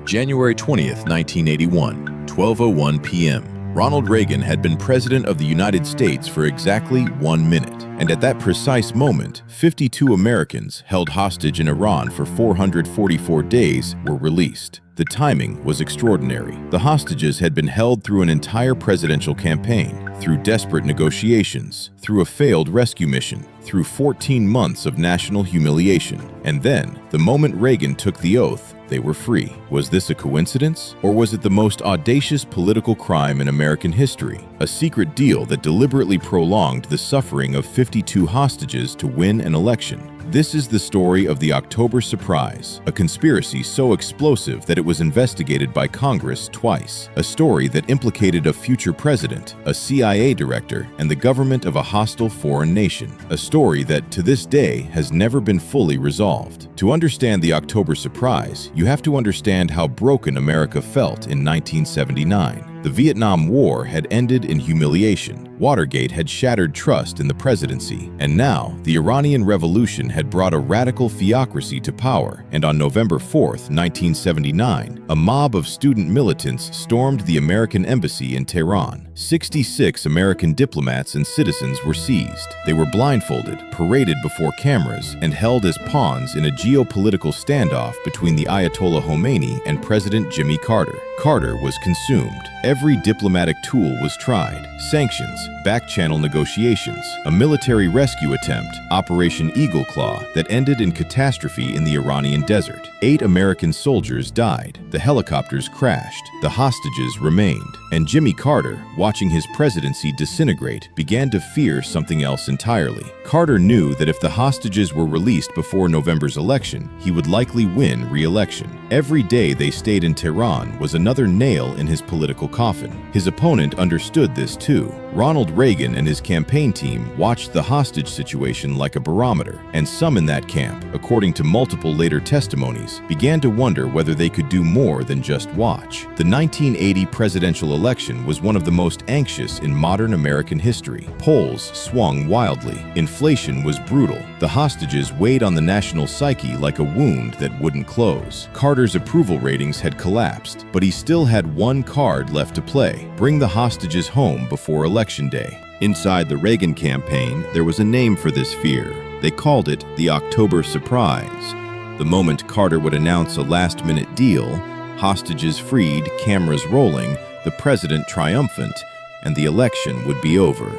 January 20th, 1981, 12:01 p.m. Ronald Reagan had been President of the United States for exactly 1 minute, and at that precise moment, 52 Americans held hostage in Iran for 444 days were released. The timing was extraordinary. The hostages had been held through an entire presidential campaign, through desperate negotiations, through a failed rescue mission, through 14 months of national humiliation. And then, the moment Reagan took the oath, they were free. Was this a coincidence? Or was it the most audacious political crime in American history? A secret deal that deliberately prolonged the suffering of 52 hostages to win an election. This is the story of the October Surprise, a conspiracy so explosive that it was investigated by Congress twice, a story that implicated a future president, a CIA director, and the government of a hostile foreign nation, a story that, to this day, has never been fully resolved. To understand the October Surprise, you have to understand how broken America felt in 1979. The Vietnam War had ended in humiliation. Watergate had shattered trust in the presidency. And now, the Iranian Revolution had brought a radical theocracy to power. And on November 4th, 1979, a mob of student militants stormed the American embassy in Tehran. 66 American diplomats and citizens were seized. They were blindfolded, paraded before cameras, and held as pawns in a geopolitical standoff between the Ayatollah Khomeini and President Jimmy Carter. Carter was consumed. Every diplomatic tool was tried. Sanctions, back-channel negotiations, a military rescue attempt, Operation Eagle Claw, that ended in catastrophe in the Iranian desert. 8 American soldiers died. The helicopters crashed. The hostages remained. And Jimmy Carter, watching his presidency disintegrate, began to fear something else entirely. Carter knew that if the hostages were released before November's election, he would likely win re-election. Every day they stayed in Tehran was another nail in his political coffin. His opponent understood this too. Ronald Reagan and his campaign team watched the hostage situation like a barometer, and some in that camp, according to multiple later testimonies, began to wonder whether they could do more than just watch. The 1980 presidential election was one of the most anxious in modern American history. Polls swung wildly. Inflation was brutal. The hostages weighed on the national psyche like a wound that wouldn't close. Carter's approval ratings had collapsed, but he still had one card left to play: bring the hostages home before Election Day. Inside the Reagan campaign, there was a name for this fear. They called it the October Surprise. The moment Carter would announce a last-minute deal, hostages freed, cameras rolling, the president triumphant, and the election would be over.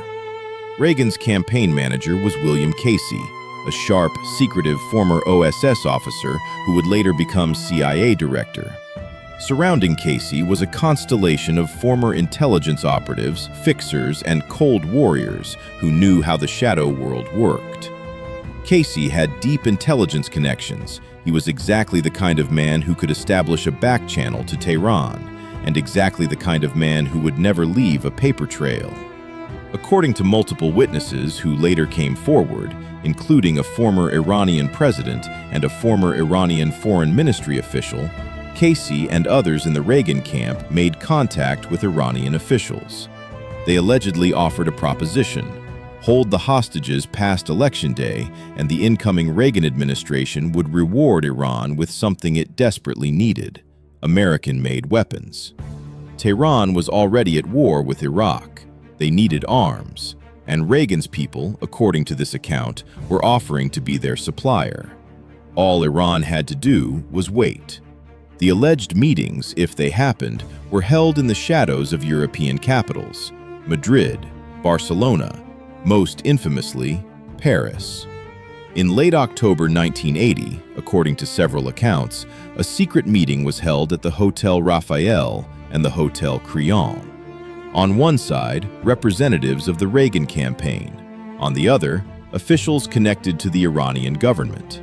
Reagan's campaign manager was William Casey, a sharp, secretive former OSS officer who would later become CIA director. Surrounding Casey was a constellation of former intelligence operatives, fixers, and cold warriors who knew how the shadow world worked. Casey had deep intelligence connections. He was exactly the kind of man who could establish a back channel to Tehran, and exactly the kind of man who would never leave a paper trail. According to multiple witnesses who later came forward, including a former Iranian president and a former Iranian foreign ministry official, Casey and others in the Reagan camp made contact with Iranian officials. They allegedly offered a proposition: hold the hostages past Election Day, and the incoming Reagan administration would reward Iran with something it desperately needed: American-made weapons. Tehran was already at war with Iraq. They needed arms, and Reagan's people, according to this account, were offering to be their supplier. All Iran had to do was wait. The alleged meetings, if they happened, were held in the shadows of European capitals: Madrid, Barcelona, most infamously, Paris. In late October 1980, according to several accounts, a secret meeting was held at the Hotel Raphael and the Hotel Crillon. On one side, representatives of the Reagan campaign. On the other, officials connected to the Iranian government.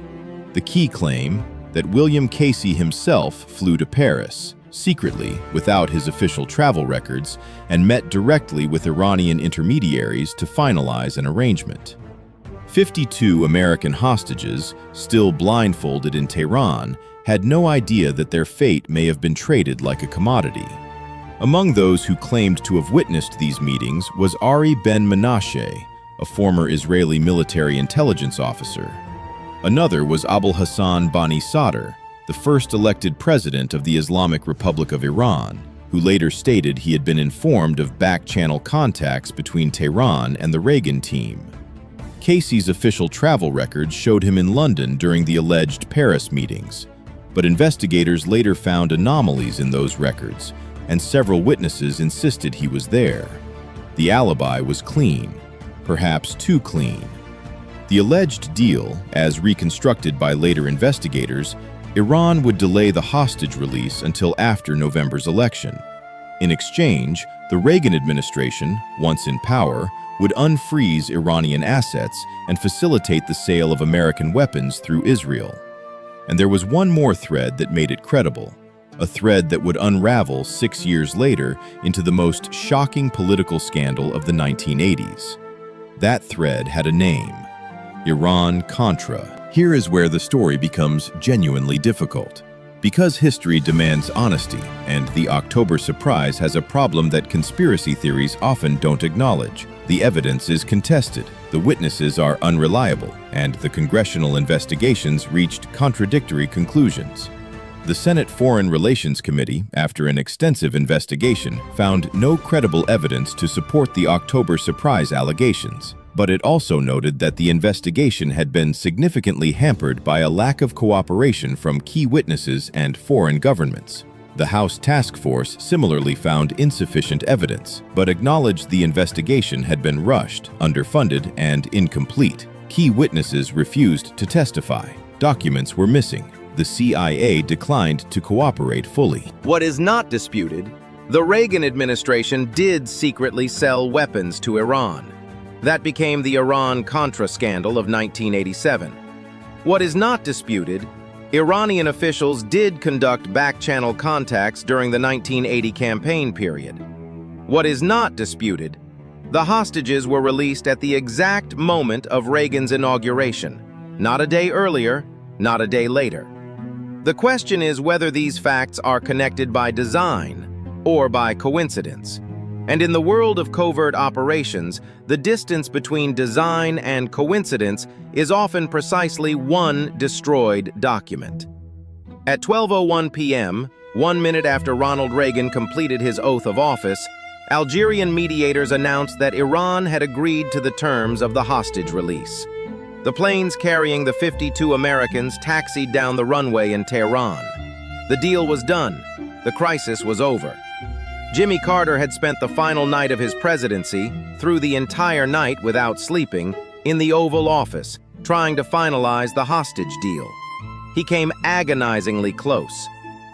The key claim: that William Casey himself flew to Paris, secretly, without his official travel records, and met directly with Iranian intermediaries to finalize an arrangement. 52 American hostages, still blindfolded in Tehran, had no idea that their fate may have been traded like a commodity. Among those who claimed to have witnessed these meetings was Ari Ben Menashe, a former Israeli military intelligence officer. Another was Abul Hassan Bani Sadr, the first elected president of the Islamic Republic of Iran, who later stated he had been informed of back-channel contacts between Tehran and the Reagan team. Casey's official travel records showed him in London during the alleged Paris meetings, but investigators later found anomalies in those records, and several witnesses insisted he was there. The alibi was clean, perhaps too clean. The alleged deal, as reconstructed by later investigators, Iran would delay the hostage release until after November's election. In exchange, the Reagan administration, once in power, would unfreeze Iranian assets and facilitate the sale of American weapons through Israel. And there was one more thread that made it credible, a thread that would unravel 6 years later into the most shocking political scandal of the 1980s. That thread had a name: Iran-Contra. Here is where the story becomes genuinely difficult. Because history demands honesty, and the October surprise has a problem that conspiracy theories often don't acknowledge. The evidence is contested, the witnesses are unreliable, and the congressional investigations reached contradictory conclusions. The Senate Foreign Relations Committee, after an extensive investigation, found no credible evidence to support the October surprise allegations. But it also noted that the investigation had been significantly hampered by a lack of cooperation from key witnesses and foreign governments. The House Task Force similarly found insufficient evidence, but acknowledged the investigation had been rushed, underfunded, and incomplete. Key witnesses refused to testify. Documents were missing. The CIA declined to cooperate fully. What is not disputed, the Reagan administration did secretly sell weapons to Iran. That became the Iran-Contra scandal of 1987. What is not disputed, Iranian officials did conduct back-channel contacts during the 1980 campaign period. What is not disputed, the hostages were released at the exact moment of Reagan's inauguration, not a day earlier, not a day later. The question is whether these facts are connected by design or by coincidence. And in the world of covert operations, the distance between design and coincidence is often precisely one destroyed document. At 12:01 p.m., 1 minute after Ronald Reagan completed his oath of office, Algerian mediators announced that Iran had agreed to the terms of the hostage release. The planes carrying the 52 Americans taxied down the runway in Tehran. The deal was done. The crisis was over. Jimmy Carter had spent the final night of his presidency, through the entire night without sleeping, in the Oval Office, trying to finalize the hostage deal. He came agonizingly close.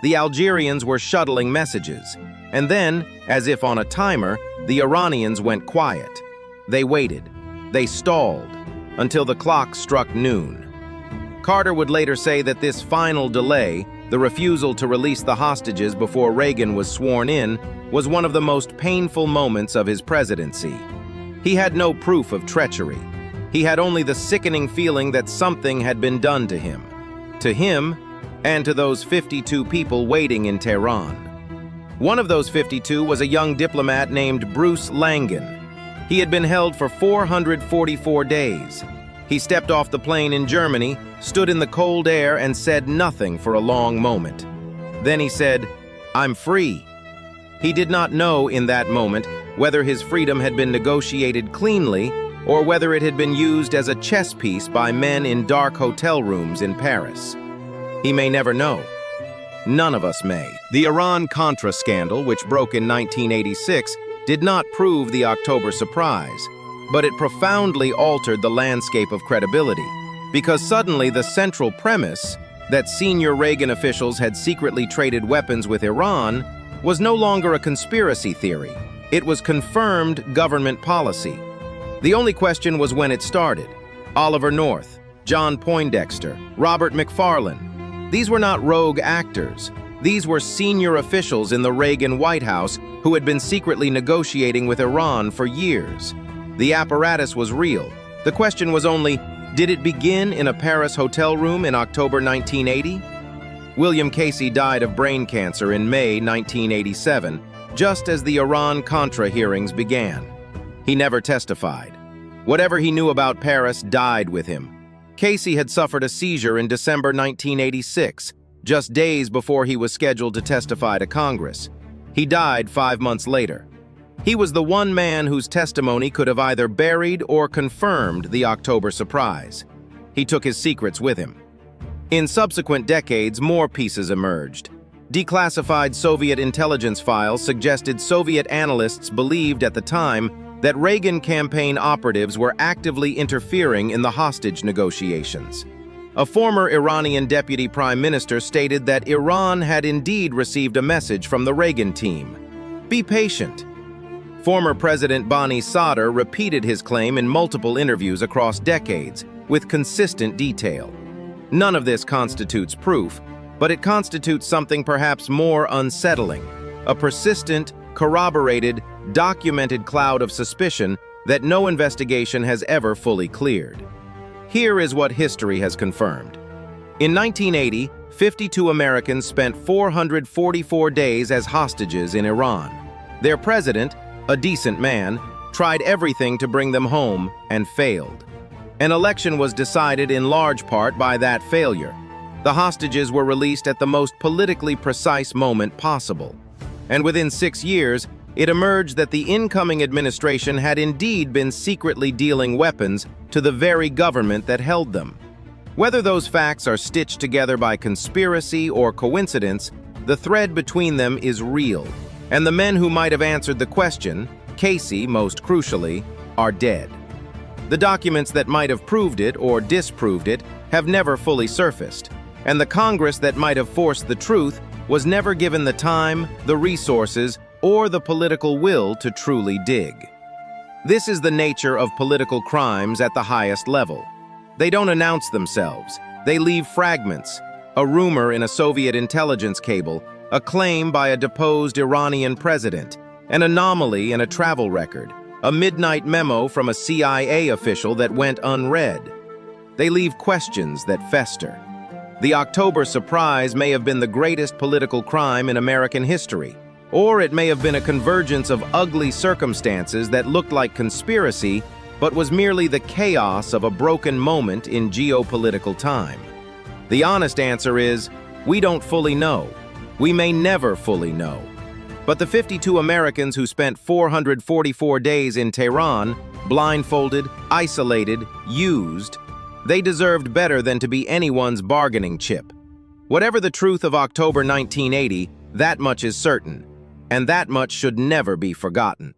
The Algerians were shuttling messages, and then, as if on a timer, the Iranians went quiet. They waited. They stalled, until the clock struck noon. Carter would later say that this final delay, the refusal to release the hostages before Reagan was sworn in, was one of the most painful moments of his presidency. He had no proof of treachery. He had only the sickening feeling that something had been done to him, and to those 52 people waiting in Tehran. One of those 52 was a young diplomat named Bruce Langan. He had been held for 444 days. He stepped off the plane in Germany, stood in the cold air, and said nothing for a long moment. Then he said, "I'm free." He did not know in that moment whether his freedom had been negotiated cleanly or whether it had been used as a chess piece by men in dark hotel rooms in Paris. He may never know. None of us may. The Iran-Contra scandal, which broke in 1986, did not prove the October surprise, but it profoundly altered the landscape of credibility, because suddenly the central premise, that senior Reagan officials had secretly traded weapons with Iran, was no longer a conspiracy theory. It was confirmed government policy. The only question was when it started. Oliver North, John Poindexter, Robert McFarlane. These were not rogue actors. These were senior officials in the Reagan White House who had been secretly negotiating with Iran for years. The apparatus was real. The question was only, did it begin in a Paris hotel room in October 1980? William Casey died of brain cancer in May 1987, just as the Iran-Contra hearings began. He never testified. Whatever he knew about Paris died with him. Casey had suffered a seizure in December 1986, just days before he was scheduled to testify to Congress. He died 5 months later. He was the one man whose testimony could have either buried or confirmed the October surprise. He took his secrets with him. In subsequent decades, more pieces emerged. Declassified Soviet intelligence files suggested Soviet analysts believed at the time that Reagan campaign operatives were actively interfering in the hostage negotiations. A former Iranian deputy prime minister stated that Iran had indeed received a message from the Reagan team. Be patient. Former President Bani Sadr repeated his claim in multiple interviews across decades, with consistent detail. None of this constitutes proof, but it constitutes something perhaps more unsettling, a persistent, corroborated, documented cloud of suspicion that no investigation has ever fully cleared. Here is what history has confirmed. In 1980, 52 Americans spent 444 days as hostages in Iran. Their president, a decent man, tried everything to bring them home and failed. An election was decided in large part by that failure. The hostages were released at the most politically precise moment possible. And within 6 years, it emerged that the incoming administration had indeed been secretly dealing weapons to the very government that held them. Whether those facts are stitched together by conspiracy or coincidence, the thread between them is real, and the men who might have answered the question, Casey most crucially, are dead. The documents that might have proved it or disproved it have never fully surfaced, and the Congress that might have forced the truth was never given the time, the resources, or the political will to truly dig. This is the nature of political crimes at the highest level. They don't announce themselves. They leave fragments, a rumor in a Soviet intelligence cable, a claim by a deposed Iranian president, an anomaly in a travel record, a midnight memo from a CIA official that went unread. They leave questions that fester. The October surprise may have been the greatest political crime in American history, or it may have been a convergence of ugly circumstances that looked like conspiracy, but was merely the chaos of a broken moment in geopolitical time. The honest answer is, we don't fully know. We may never fully know. But the 52 Americans who spent 444 days in Tehran, blindfolded, isolated, used, they deserved better than to be anyone's bargaining chip. Whatever the truth of October 1980, that much is certain, and that much should never be forgotten.